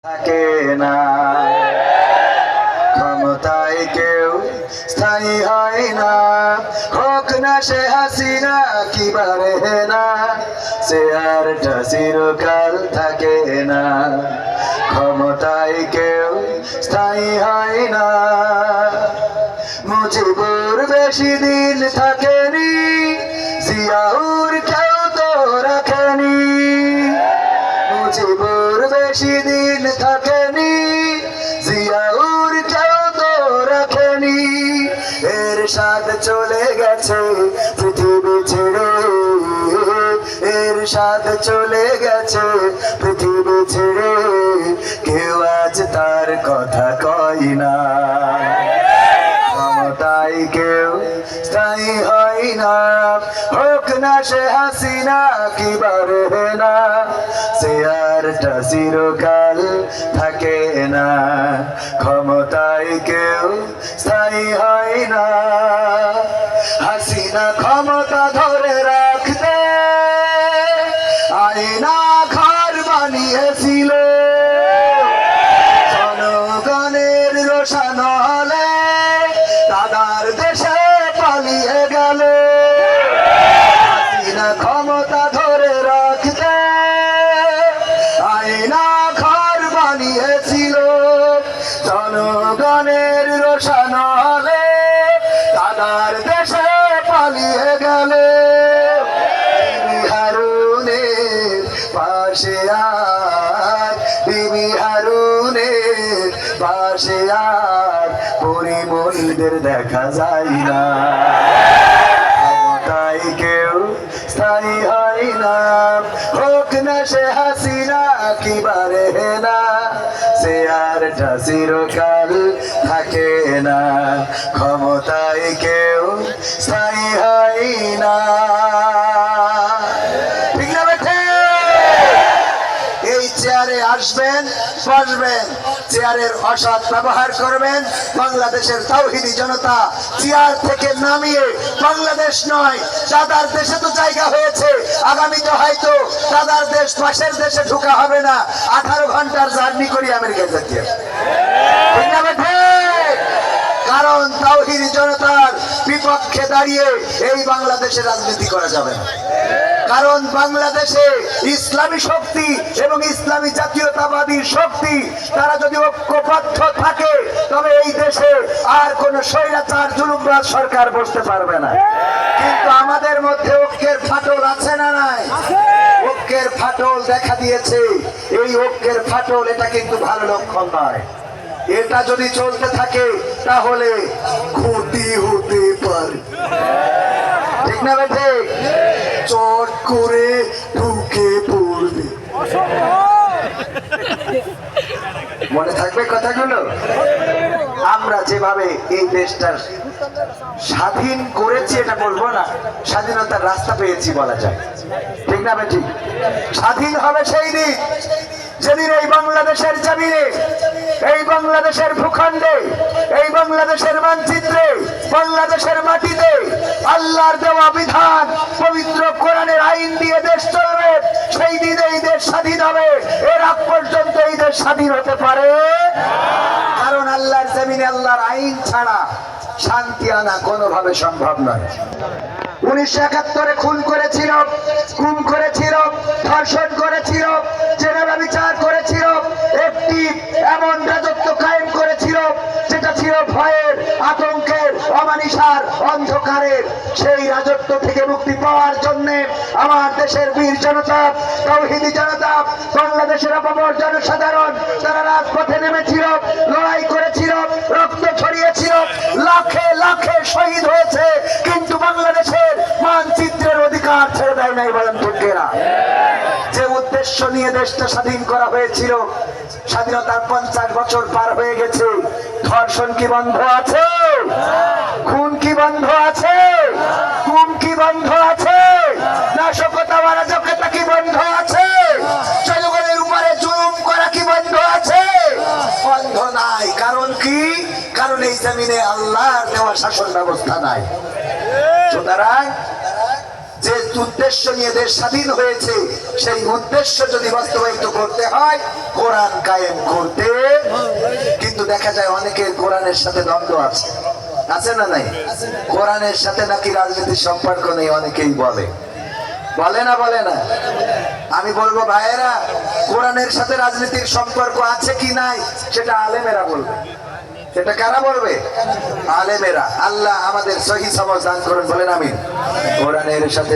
থাকে না, ক্ষমতায় কেউ স্থায়ী হয় না। হোক না সে হাসিনা কি বারে না, চেয়ারটা চিরকাল থাকে না। ক্ষমতায় কেউ স্থায়ী হয় না। মুজিবুর বেশি দিন থাকেনি, জিয়াউর কেউ তো রাখেনি। মুজিবুর বেশি দিন থাকেনি, জিয়াউর কেউ তো রাখেনি। এরশাদ চলে গেছে পৃথিবী ছেড়ে, এরশাদ চলে গেছে পৃথিবী ছেড়ে। কেউ আজ তার কথা কয় না। ক্ষমতায় কেউ স্থায়ী হয় না, হোক না সে হাসিনা কি বারে না, চেয়ারটা চিরকাল থাকে না। ক্ষমতায় কেউ স্থায়ী হয় না। হাসিনা ক্ষমতা ধরে রাখতে আয়না ঘর বানিয়েছিল, জনগণের রোশন হলে দাদার দেশে পালিয়ে গেল। হাসিনা ক্ষমতা ধরে রাখতে আয়না ঘর বানিয়েছিল, জনগণের রোশন হলে দাদার দেশে পালিয়ে গেল। বিবি হারুনের পাশে আর, বিবি হারুনের পাশে আর পরিমণিদের দেখা যায় না। ক্ষমতায় কেউ স্থায়ী হয় না, হোক না সে হাসিনা কি বারে না, চেয়ারটা চিরকাল থাকে না। ক্ষমতায় কেউ স্থায়ী হয় না। ঠিক না বেঠে? এই চেয়ারে আসবেন, বসবেন, চেয়ারের অসৎ ব্যবহার করবেন। বাংলাদেশের তাওহীদি জনতা চেয়ার থেকে নামিয়ে বাংলাদেশ নয় দাদার দেশে তো জায়গা হয়েছে, আগামীতে হয়তো দাদার দেশ পাশের দেশে ঢোকা হবে না। 18 ঘন্টার জার্নি করি আমেরিকায় যেতে হবে। ঠিক না বেঠে? কারণ তাওহীদি জনতার বিপক্ষে দাঁড়িয়ে এই বাংলাদেশে রাজনীতি করা যাবে না। কারণ বাংলাদেশে ইসলামী শক্তি এবং ইসলামী জাতীয়তাবাদী শক্তি তারা যদি ঐক্যবদ্ধ থাকে তবে এই দেশে আর কোন স্বৈরাচার জুলুমবাজ সরকার বসতে পারবে না। কিন্তু আমাদের মধ্যে ঐক্যের ফাটল আছে না নাই? ঐক্যের ফাটল দেখা দিয়েছে। এই ঐক্যের ফাটল এটা কিন্তু ভালো লক্ষণ নয়। এটা যদি চলতে থাকে তাহলে ক্ষতি হতে পারে। ঠিক না বেঠে? চট করে ঢুকে পড়বে। মনে থাকবে কথাগুলো? আমরা যেভাবে এই দেশটার স্বাধীন করেছি এটা বলবো না, স্বাধীনতার রাস্তা পেয়েছি বলা যায়। ঠিক না বেঠিক? স্বাধীন হবে সেই দিন যেদিন এই বাংলাদেশের জমিনে, এই বাংলাদেশের ভূখণ্ডে, এই বাংলাদেশের মানচিত্রে, বাংলাদেশের মাটিতে আল্লাহর দেওয়া বিধান পবিত্র কোরআনের আইন দিয়ে দেশ চলবে। সেই দিন এই দেশ স্বাধীন হবে। এর আগ পর্যন্ত এই দেশ স্বাধীন হতে পারে, কারণ আল্লাহর জমিনে আল্লাহর আইন ছাড়া শান্তি আনা কোনোভাবে সম্ভব নয়। 1971-এ খুন করেছিল, গুম করেছিল, ধর্ষণ করেছিল, জেনারেল বিচার করেছিল, একটি এমন রাজত্ব কায়েম করেছিল যেটা ছিল ভয়ের, আতঙ্কের, অমানিসার, অন্ধকারের। সেই রাজত্ব থেকে মুক্তি পাওয়ার জন্য আমার দেশের বীর জনতা, তাওহীদি জনতা, বাংলাদেশের অপামর জনসাধারণ তারা রাজপথে নেমেছিল, লড়াই করেছিল, রক্ত ছড়িয়েছিল, লাখে লাখে শহীদ হয়েছে। কিন্তু বাংলাদেশের মানচিত্রের অধিকার ছেড়ে দেয় নাই। বলেন ঠিক কিনা? যে উদ্দেশ্য নিয়ে দেশটা স্বাধীন করা হয়েছিল, স্বাধীনতার 50 বছর পার হয়ে গেছে। ধর্ষণ কি বন্ধ আছে? খুন কি বন্ধ আছে? গুম কি বন্ধ আছে? নাশকতা অরাজকতা কি বন্ধ আছে? জনগণের উপরে জুলুম করা কি বন্ধ আছে? বন্ধ নাই। কারণ কি? কারণ এই জমিনে আল্লাহর দেওয়া শাসন ব্যবস্থা নাই। সুতরাং যে যে উদ্দেশ্য নিয়ে দেশ স্বাধীন হয়েছে সেই উদ্দেশ্য যদি বাস্তবায়িত করতে হয় কোরআন কায়েম করতে। কিন্তু দেখা যায় অনেকের কোরআনের সাথে দ্বন্দ্ব আছে, আছে না নাই? কোরআনের সাথে নাকি রাজনীতির সম্পর্ক নেই, অনেকেই বলে, বলে না বলে না? আমি বলবো ভাইয়েরা, কোরআনের সাথে রাজনীতির সম্পর্ক আছে কি নাই সেটা আলেমেরা বলবে। সেটা কারা বলবে? আলেমেরা। আল্লাহ আমাদের সহি সমঝ দান করুন, বলেন আমিন। কোরআনের সাথে